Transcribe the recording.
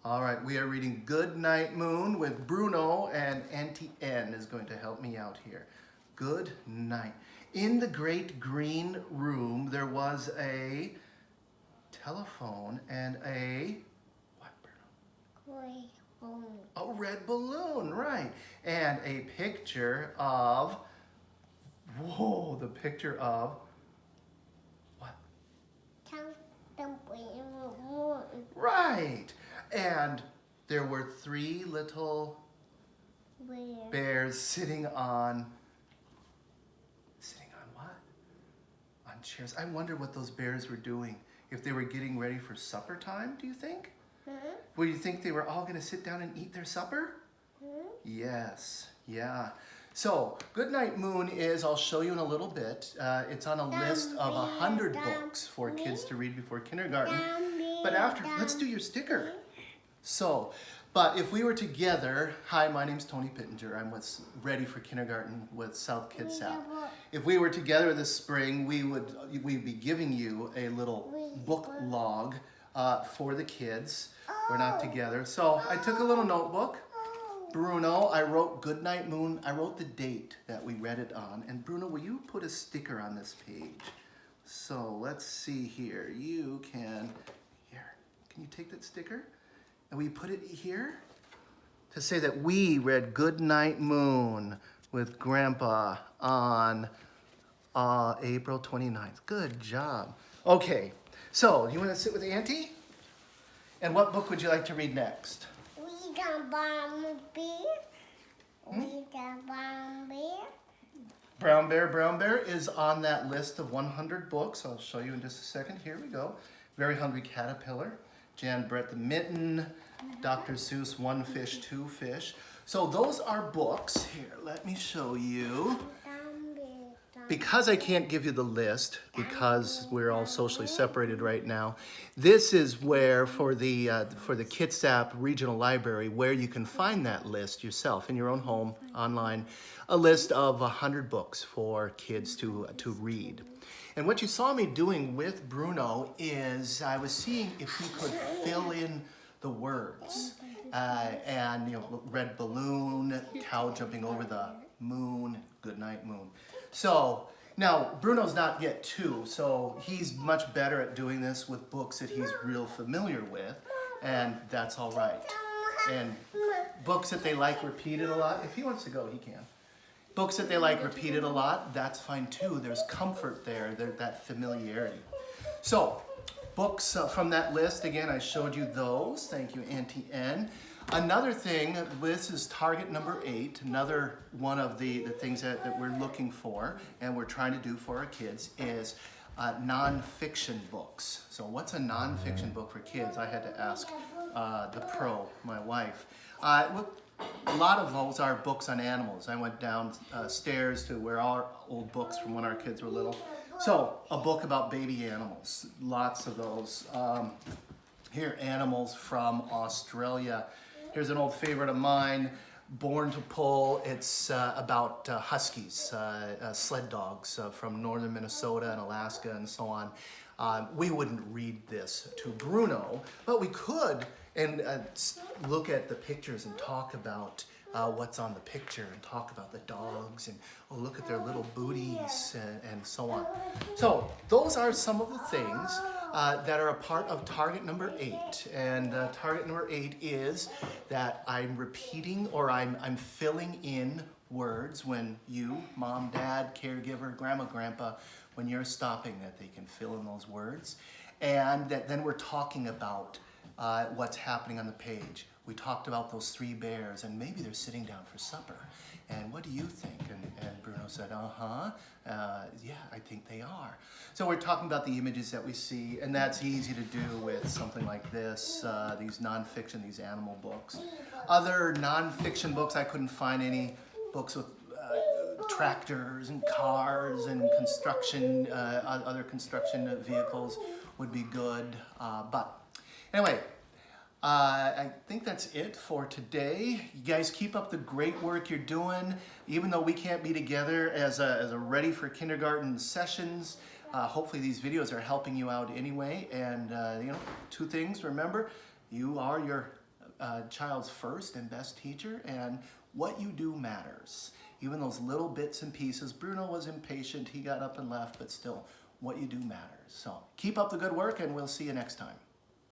All right, we are reading Good Night Moon with Bruno, and Auntie N is going to help me out here. Good night. In the great green room, there was a telephone and a, what, Bruno? Red balloon. A red balloon, right. And a picture of, whoa, the picture of, what? Right. And there were three little bears sitting on what? On chairs. I wonder what those bears were doing. If they were getting ready for supper time, do you think? Hmm? Well, you think they were all going to sit down and eat their supper? Hmm? Yes, yeah. So, Good Night Moon is, I'll show you in a little bit, it's on a list of 100 books for kids to read before kindergarten. But after, let's do your sticker. So, but if we were together, hi, my name's Tony Pittenger. I'm ready for kindergarten with South Kitsap. If we were together this spring, we'd be giving you a little book log for the kids. We're not together. So I took a little notebook. Bruno, I wrote Good Night Moon. I wrote the date that we read it on. And Bruno, will you put a sticker on this page? So let's see here. You can, here, can you take that sticker? And we put it here to say that we read Good Night Moon with Grandpa on April 29th. Good job. Okay, so you want to sit with Auntie? And what book would you like to read next? We got Bumblebee. We got Bumblebee. Brown Bear is on that list of 100 books. I'll show you in just a second. Here we go. Very Hungry Caterpillar. Jan Brett the Mitten, Dr. Seuss, One Fish, Two Fish. So those are books. Here, let me show you. Because I can't give you the list, because we're all socially separated right now, this is where, for the Kitsap Regional Library, where you can find that list yourself in your own home, online, a list of 100 books for kids to read. And what you saw me doing with Bruno is I was seeing if he could fill in the words. And, red balloon, cow jumping over the moon, Good Night Moon. So, now, Bruno's not yet 2, so he's much better at doing this with books that he's real familiar with, and that's all right. And books that they like repeated a lot, if he wants to go, he can. Books that they like repeated a lot, that's fine too. There's comfort there, that familiarity. So, books from that list, again, I showed you those. Thank you, Auntie N. Another thing, this is target number 8, another one of the things that we're looking for and we're trying to do for our kids is nonfiction books. So what's a nonfiction book for kids? I had to ask the pro, my wife. A lot of those are books on animals. I went downstairs to where our old books from when our kids were little. So, a book about baby animals, lots of those. Here, animals from Australia. Here's an old favorite of mine, Born to Pull. It's about huskies, sled dogs from northern Minnesota and Alaska and so on. We wouldn't read this to Bruno, but we could and look at the pictures and talk about what's on the picture and talk about the dogs and look at their little booties and so on. So those are some of the things that are a part of target number 8. And target number 8 is that I'm repeating or I'm filling in words when you, mom, dad, caregiver, grandma, grandpa, when you're stopping, that they can fill in those words. And that then we're talking about what's happening on the page. We talked about those 3 bears and maybe they're sitting down for supper. And what do you think? And Bruno said, yeah, I think they are. So we're talking about the images that we see, and that's easy to do with something like this, these nonfiction, these animal books. Other nonfiction books, I couldn't find any books with tractors and cars and construction, other construction vehicles would be good. But anyway, I think that's it for today. You guys keep up the great work you're doing. Even though we can't be together as a ready for kindergarten sessions, hopefully these videos are helping you out anyway. And 2 things, remember, you are your child's first and best teacher, and what you do matters. Even those little bits and pieces. Bruno was impatient, he got up and left, but still, what you do matters. So keep up the good work, and we'll see you next time.